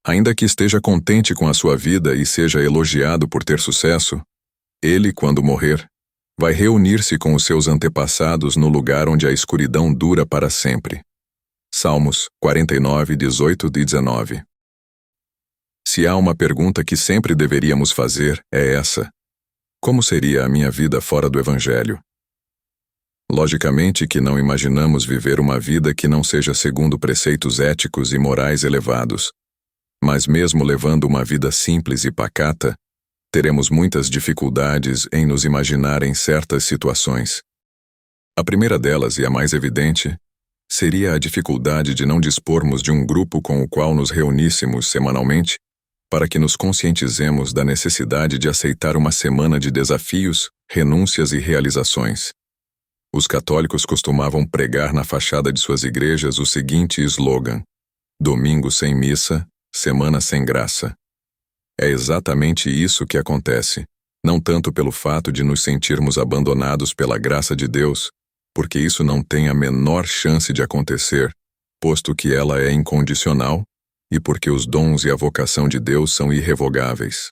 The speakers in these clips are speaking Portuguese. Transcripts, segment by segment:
Ainda que esteja contente com a sua vida e seja elogiado por ter sucesso, ele, quando morrer, vai reunir-se com os seus antepassados no lugar onde a escuridão dura para sempre. Salmos 49, 18 e 19. Se há uma pergunta que sempre deveríamos fazer, é essa: como seria a minha vida fora do Evangelho? Logicamente que não imaginamos viver uma vida que não seja segundo preceitos éticos e morais elevados. Mas mesmo levando uma vida simples e pacata, teremos muitas dificuldades em nos imaginar em certas situações. A primeira delas, e a mais evidente, seria a dificuldade de não dispormos de um grupo com o qual nos reuníssemos semanalmente para que nos conscientizemos da necessidade de aceitar uma semana de desafios, renúncias e realizações. Os católicos costumavam pregar na fachada de suas igrejas o seguinte slogan: domingo sem missa, semana sem graça. É exatamente isso que acontece, não tanto pelo fato de nos sentirmos abandonados pela graça de Deus, porque isso não tem a menor chance de acontecer, posto que ela é incondicional, e porque os dons e a vocação de Deus são irrevogáveis.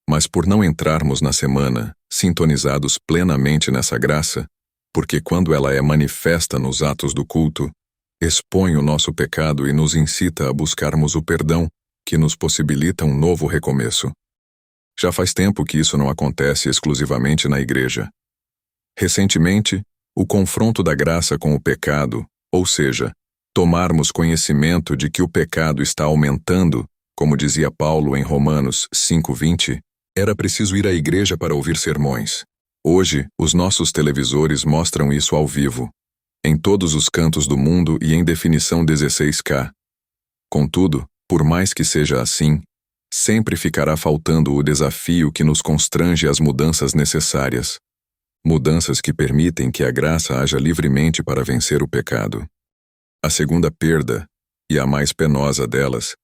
Mas por não entrarmos na semana, sintonizados plenamente nessa graça, porque quando ela é manifesta nos atos do culto, expõe o nosso pecado e nos incita a buscarmos o perdão, que nos possibilita um novo recomeço. Já faz tempo que isso não acontece exclusivamente na igreja. Recentemente, o confronto da graça com o pecado, ou seja, tomarmos conhecimento de que o pecado está aumentando, como dizia Paulo em Romanos 5:20, era preciso ir à igreja para ouvir sermões. Hoje, os nossos televisores mostram isso ao vivo, em todos os cantos do mundo e em definição 16K. Contudo, por mais que seja assim, sempre ficará faltando o desafio que nos constrange às mudanças necessárias. Mudanças que permitem que a graça haja livremente para vencer o pecado. A segunda perda, e a mais penosa delas,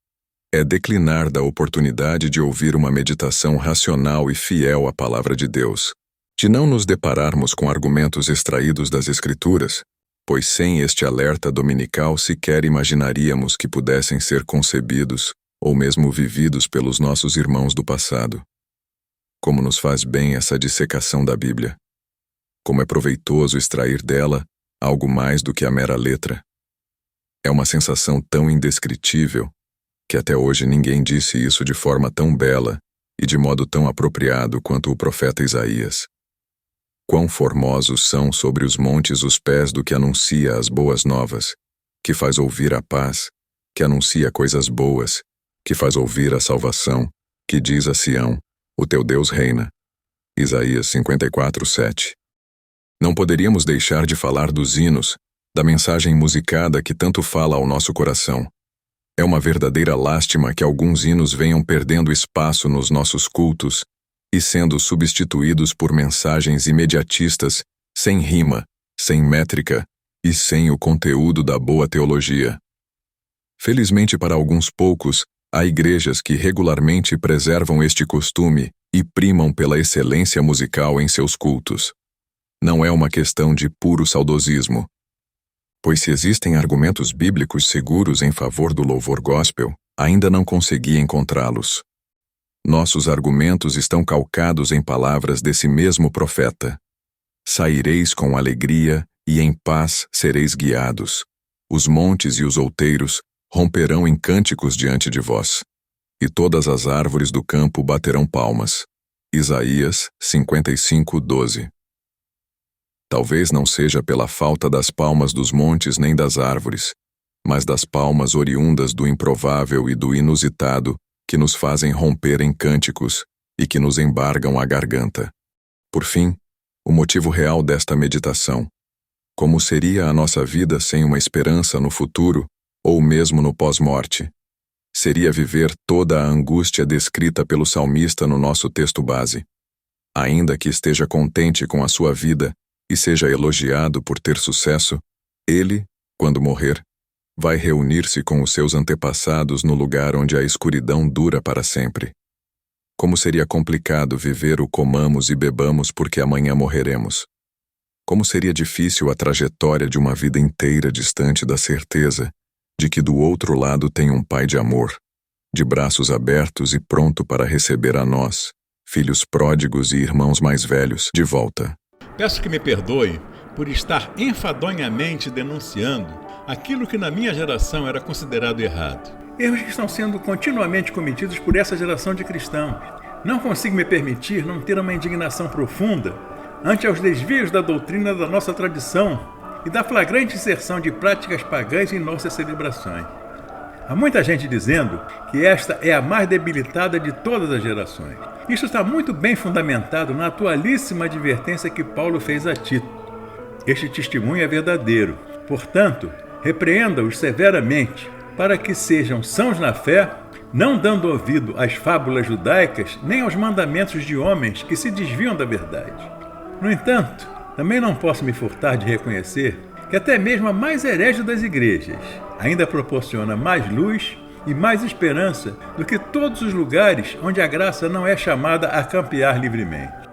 é declinar da oportunidade de ouvir uma meditação racional e fiel à palavra de Deus, de não nos depararmos com argumentos extraídos das Escrituras, pois sem este alerta dominical sequer imaginaríamos que pudessem ser concebidos ou mesmo vividos pelos nossos irmãos do passado. Como nos faz bem essa dissecação da Bíblia. Como é proveitoso extrair dela algo mais do que a mera letra. É uma sensação tão indescritível que até hoje ninguém disse isso de forma tão bela e de modo tão apropriado quanto o profeta Isaías. Quão formosos são sobre os montes os pés do que anuncia as boas novas, que faz ouvir a paz, que anuncia coisas boas, que faz ouvir a salvação, que diz a Sião: o teu Deus reina. Isaías 54:7. Não poderíamos deixar de falar dos hinos, da mensagem musicada que tanto fala ao nosso coração. É uma verdadeira lástima que alguns hinos venham perdendo espaço nos nossos cultos e sendo substituídos por mensagens imediatistas, sem rima, sem métrica e sem o conteúdo da boa teologia. Felizmente para alguns poucos, há igrejas que regularmente preservam este costume e primam pela excelência musical em seus cultos. Não é uma questão de puro saudosismo, pois se existem argumentos bíblicos seguros em favor do louvor gospel, ainda não consegui encontrá-los. Nossos argumentos estão calcados em palavras desse mesmo profeta. Saireis com alegria e em paz sereis guiados. Os montes e os outeiros romperão em cânticos diante de vós, e todas as árvores do campo baterão palmas. Isaías 55:12. Talvez não seja pela falta das palmas dos montes nem das árvores, mas das palmas oriundas do improvável e do inusitado que nos fazem romper em cânticos e que nos embargam a garganta. Por fim, o motivo real desta meditação: como seria a nossa vida sem uma esperança no futuro ou mesmo no pós-morte? Seria viver toda a angústia descrita pelo salmista no nosso texto base. Ainda que esteja contente com a sua vida e seja elogiado por ter sucesso, ele, quando morrer, vai reunir-se com os seus antepassados no lugar onde a escuridão dura para sempre. Como seria complicado viver o comamos e bebamos porque amanhã morreremos. Como seria difícil a trajetória de uma vida inteira distante da certeza de que do outro lado tem um Pai de amor, de braços abertos e pronto para receber a nós, filhos pródigos e irmãos mais velhos, de volta. Peço que me perdoe por estar enfadonhamente denunciando aquilo que na minha geração era considerado errado. Erros que estão sendo continuamente cometidos por essa geração de cristãos. Não consigo me permitir não ter uma indignação profunda ante aos desvios da doutrina da nossa tradição e da flagrante inserção de práticas pagãs em nossas celebrações. Há muita gente dizendo que esta é a mais debilitada de todas as gerações. Isso está muito bem fundamentado na atualíssima advertência que Paulo fez a Tito. Este testemunho é verdadeiro. Portanto, repreenda-os severamente, para que sejam sãos na fé, não dando ouvido às fábulas judaicas nem aos mandamentos de homens que se desviam da verdade. No entanto, também não posso me furtar de reconhecer que até mesmo a mais herege das igrejas ainda proporciona mais luz e mais esperança do que todos os lugares onde a graça não é chamada a campear livremente.